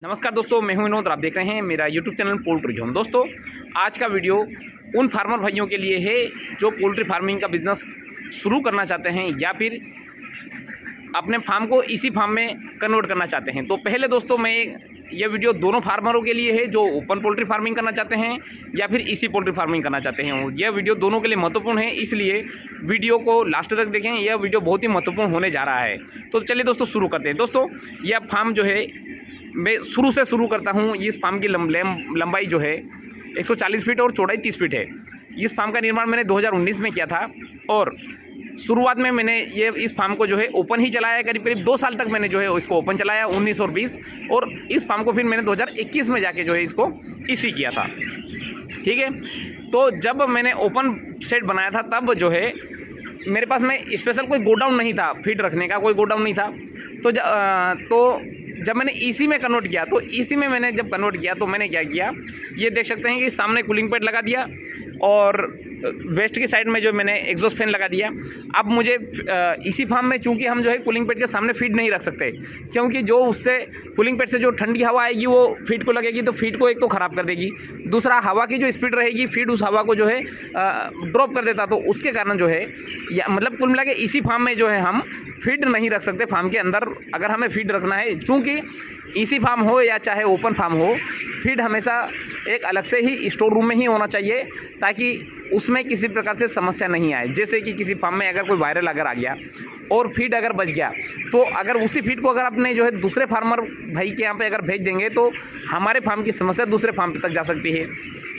नमस्कार दोस्तों, मैं हूं विनोद। आप देख रहे हैं मेरा यूट्यूब चैनल पोल्ट्री जोन। दोस्तों, आज का वीडियो उन फार्मर भाइयों के लिए है जो पोल्ट्री फार्मिंग का बिज़नेस शुरू करना चाहते हैं या फिर अपने फार्म को इसी फार्म में कन्वर्ट करना चाहते हैं। तो पहले दोस्तों, मैं ये वीडियो दोनों फार्मरों के लिए है जो ओपन पोल्ट्री फार्मिंग करना चाहते हैं या फिर इसी पोल्ट्री फार्मिंग करना चाहते हैं। यह वीडियो दोनों के लिए महत्वपूर्ण है, इसलिए वीडियो को लास्ट तक देखें। यह वीडियो बहुत ही महत्वपूर्ण होने जा रहा है। तो चलिए दोस्तों, शुरू करते हैं। दोस्तों, यह फार्म जो है मैं शुरू से शुरू करता हूँ। इस फार्म की लंबाई जो है 140 फीट और चौड़ाई 30 फीट है। इस फार्म का निर्माण मैंने 2019 में किया था और शुरुआत में मैंने इस फार्म को जो है ओपन ही चलाया। करीब 2 साल तक मैंने जो है इसको ओपन चलाया, 19 और 20, और इस फार्म को फिर मैंने 2021 में जाके जो है इसको इसी किया था। ठीक है, तो जब मैंने ओपन सेट बनाया था तब जो है मेरे पास में स्पेशल कोई गोडाउन नहीं था, फीड रखने का कोई गोडाउन नहीं था। तो जब मैंने इसी में कन्वर्ट किया, तो इसी में मैंने जब कन्वर्ट किया तो मैंने क्या किया, ये देख सकते हैं कि सामने कूलिंग पैड लगा दिया और वेस्ट की साइड में जो मैंने एग्जॉस्ट फैन लगा दिया। अब मुझे इसी फार्म में चूंकि हम जो है कूलिंग पैड के सामने फीड नहीं रख सकते, क्योंकि जो उससे कूलिंग पैड से जो ठंडी हवा आएगी वो फीड को लगेगी, तो फीड को एक तो ख़राब कर देगी, दूसरा हवा की जो स्पीड रहेगी फीड उस हवा को जो है ड्रॉप कर देता। तो उसके कारण जो है मतलब कुल मिला के इसी फार्म में जो है हम फीड नहीं रख सकते। फार्म के अंदर अगर हमें फीड रखना है, चूँकि इसी फार्म हो या चाहे ओपन फार्म हो, फीड हमेशा एक अलग से ही स्टोर रूम में ही होना चाहिए ताकि उसमें किसी प्रकार से समस्या नहीं आए। जैसे कि किसी फार्म में अगर कोई वायरल अगर आ गया और फीड अगर बच गया, तो अगर उसी फीड को अगर अपने जो है दूसरे फार्मर भाई के यहाँ पे अगर भेज देंगे तो हमारे फार्म की समस्या दूसरे फार्म तक जा सकती है।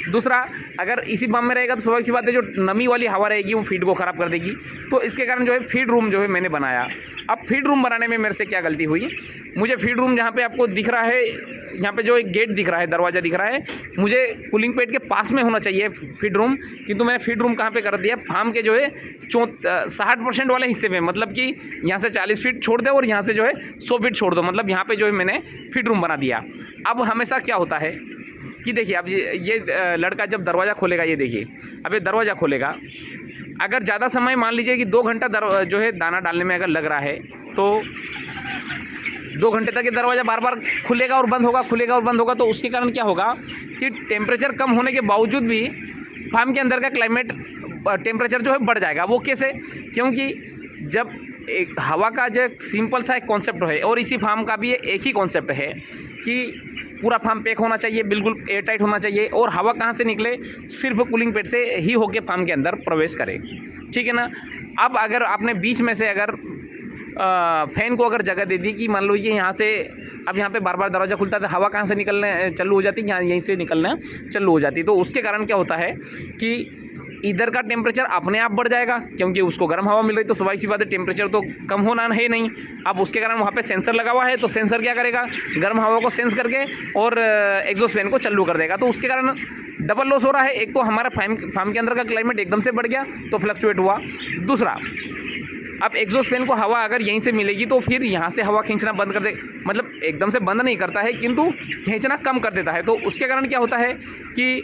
दूसरा, अगर इसी फार्म में रहेगा तो स्वाभाविक सी बात है जो नमी वाली हवा रहेगी वो फीड को ख़राब कर देगी। तो इसके कारण जो है फीड रूम जो है मैंने बनाया। अब फीड रूम बनाने में मेरे से क्या गलती हुई, मुझे फीड रूम जहाँ पे आपको दिख रहा है, यहाँ पे जो एक गेट दिख रहा है, दरवाज़ा दिख रहा है, मुझे कूलिंग पैड के पास में होना चाहिए फीड रूम, किंतु मैंने फीड रूम कहाँ पे कर दिया, फार्म के जो है 60% वाले हिस्से में, मतलब कि यहाँ से 40 फीट छोड़ दो और यहाँ से जो है 100 फीट छोड़ दो, मतलब यहाँ पे जो है मैंने फीड रूम बना दिया। अब हमेशा क्या होता है कि देखिए, अब ये लड़का जब दरवाज़ा खोलेगा, ये देखिए अब ये दरवाज़ा खोलेगा, अगर ज़्यादा समय मान लीजिए कि 2 घंटा जो है दाना डालने में अगर लग रहा है, तो 2 घंटे तक ये दरवाज़ा बार बार खुलेगा और बंद होगा, खुलेगा और बंद होगा। तो उसके कारण क्या होगा कि टेम्परेचर कम होने के बावजूद भी फार्म के अंदर का क्लाइमेट टेम्परेचर जो है बढ़ जाएगा। वो कैसे? क्योंकि जब एक हवा का जो सिंपल सा एक कॉन्सेप्ट है, और इसी फार्म का भी एक ही कॉन्सेप्ट है कि पूरा फार्म पैक होना चाहिए, बिल्कुल एयर टाइट होना चाहिए, और हवा कहाँ से निकले, सिर्फ कूलिंग पैड से ही होके फार्म के अंदर प्रवेश करे। ठीक है ना। अब अगर आपने बीच में से अगर फैन को अगर जगह दे दी कि मान लो ये यहाँ से, अब यहाँ पे बार बार दरवाज़ा खुलता है, हवा कहाँ से निकलने चालू हो जाती है, यहाँ यहीं से निकलना चालू हो जाती है। तो उसके कारण क्या होता है कि इधर का टेम्परेचर अपने आप बढ़ जाएगा, क्योंकि उसको गर्म हवा मिल रही, तो स्वाभाविक सी बात है टेम्परेचर तो कम होना है नहीं। अब उसके कारण वहाँ पे सेंसर लगा हुआ है, तो सेंसर क्या करेगा, गर्म हवा को सेंस करके और एग्जॉस्ट फैन को चालू कर देगा। तो उसके कारण डबल लॉस हो रहा है। एक तो हमारा फार्म के अंदर का क्लाइमेट एकदम से बढ़ गया, तो फ्लक्चुएट हुआ। दूसरा, अब एग्जॉस्ट फैन को हवा अगर यहीं से मिलेगी तो फिर यहाँ से हवा खींचना बंद कर दे, मतलब एकदम से बंद नहीं करता है किंतु खींचना कम कर देता है। तो उसके कारण क्या होता है कि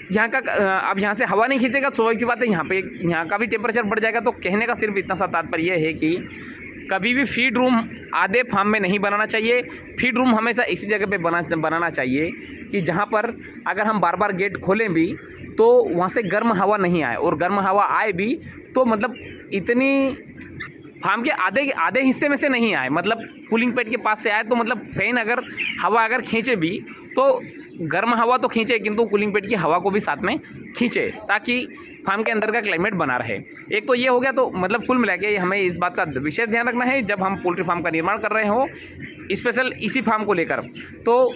यहाँ का अब यहाँ से हवा नहीं खींचेगा, स्वाभाविक सी बात है यहाँ का भी टेम्परेचर बढ़ जाएगा। तो कहने का सिर्फ इतना सा तात्पर्य है कि कभी भी फीड रूम आधे फार्म में नहीं बनाना चाहिए। फीड रूम हमेशा इसी जगह पे बनाना चाहिए कि जहाँ पर अगर हम बार बार गेट खोलें भी तो वहाँ से गर्म हवा नहीं आए, और गर्म हवा आए भी तो मतलब इतनी फार्म के आधे हिस्से में से नहीं आए, मतलब कूलिंग पैड के पास से आए, तो मतलब फैन अगर हवा अगर खींचे भी तो गर्म हवा तो खींचे किंतु कूलिंग पैड की हवा को भी साथ में खींचे, ताकि फार्म के अंदर का क्लाइमेट बना रहे। एक तो ये हो गया। तो मतलब कुल मिला के हमें इस बात का विशेष ध्यान रखना है जब हम पोल्ट्री फार्म का निर्माण कर रहे हो, स्पेशल इसी फार्म को लेकर, तो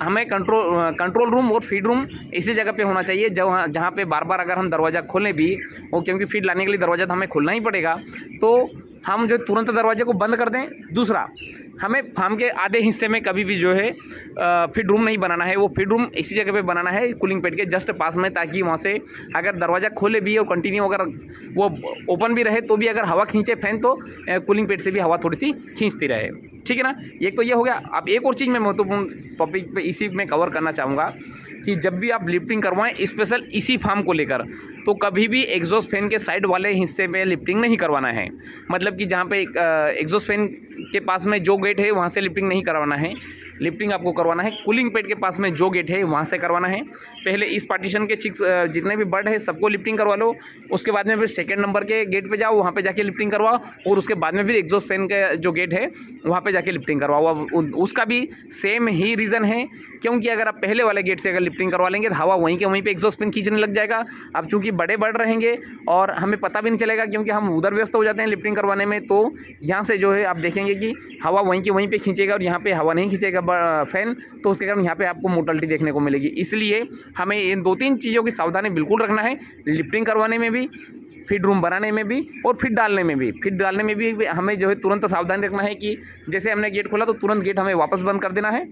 हमें कंट्रोल रूम और फीड रूम इसी जगह पे होना चाहिए जहाँ पे बार बार अगर हम दरवाज़ा खोलें भी हो, क्योंकि फीड लाने के लिए दरवाज़ा तो हमें खोलना ही पड़ेगा, तो हम जो तुरंत दरवाजे को बंद कर दें। दूसरा, हमें फार्म के आधे हिस्से में कभी भी जो है फीड रूम नहीं बनाना है, वो फीड रूम इसी जगह पे बनाना है कूलिंग पैड के जस्ट पास में, ताकि वहाँ से अगर दरवाज़ा खोले भी और कंटिन्यू अगर वो ओपन भी रहे तो भी अगर हवा खींचे फैन, तो कूलिंग पैड से भी हवा थोड़ी सी खींचती रहे। ठीक है ना। एक तो ये हो गया। अब एक और चीज़ मैं महत्वपूर्ण टॉपिक पे इसी में कवर करना चाहूँगा कि जब भी आप लिफ्टिंग करवाएं, स्पेशल इसी फार्म को लेकर, तो कभी भी एग्जॉस्ट फैन के साइड वाले हिस्से पे लिफ्टिंग नहीं करवाना है। मतलब कि जहाँ पे एग्जॉस्ट फैन के पास में जो गेट है वहाँ से लिफ्टिंग नहीं करवाना है। लिफ्टिंग आपको करवाना है कूलिंग पैड के पास में जो गेट है वहाँ से करवाना है। पहले इस पार्टीशन के चिक्स जितने भी बर्ड है सबको लिफ्टिंग करवा लो। उसके बाद में फिर सेकेंड नंबर के गेट पे जाओ, वहाँ पे जाके लिफ्टिंग करवाओ, और उसके बाद में फिर एग्जॉस्ट फैन का जो गेट है वहाँ पे जाके लिफ्टिंग करवाओ। उसका भी सेम ही रीज़न है, क्योंकि अगर आप पहले वाले गेट से अगर लिफ्टिंग करवा लेंगे तो हवा वहीं के वहीं पे एग्जॉस्ट फैन खींचने लग जाएगा। अब चूंकि बड़े बर्ड रहेंगे और हमें पता भी नहीं चलेगा, क्योंकि हम उधर व्यस्त हो जाते हैं लिफ्टिंग करवाने में, तो यहाँ से जो है आप देखेंगे कि हवा वहीं के वहीं पे खींचेगा और यहाँ पे हवा नहीं खींचेगा फैन, तो उसके कारण यहाँ पे आपको मोर्टेलिटी देखने को मिलेगी। इसलिए हमें इन 2-3 चीज़ों की सावधानी बिल्कुल रखना है, लिफ्टिंग करवाने में भी, फीड रूम बनाने में भी, और फीड डालने में भी। फीड डालने में भी हमें जो है तुरंत सावधानी रखना है कि जैसे हमने गेट खोला तो तुरंत गेट हमें वापस बंद कर देना है।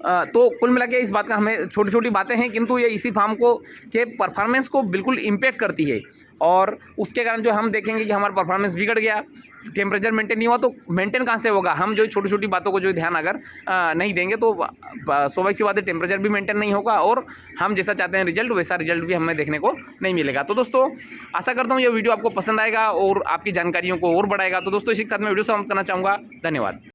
तो कुल मिला के इस बात का हमें छोटी छोटी बातें हैं, किंतु ये इसी फार्म को के परफॉर्मेंस को बिल्कुल इम्पैक्ट करती है, और उसके कारण जो हम देखेंगे कि हमारा परफॉर्मेंस बिगड़ गया, टेम्परेचर मेंटेन नहीं हुआ, तो मेंटेन कहाँ से होगा? हम जो छोटी छोटी बातों को जो ध्यान अगर नहीं देंगे तो स्वाभाविक सी बात है टेम्परेचर भी मेंटेन नहीं होगा, और हम जैसा चाहते हैं रिजल्ट वैसा रिजल्ट भी हमें देखने को नहीं मिलेगा। तो दोस्तों आशा करता हूँ ये वीडियो आपको पसंद आएगा और आपकी जानकारियों को और बढ़ाएगा। तो दोस्तों इसी के साथ मैं वीडियो समाप्त करना चाहूँगा। धन्यवाद।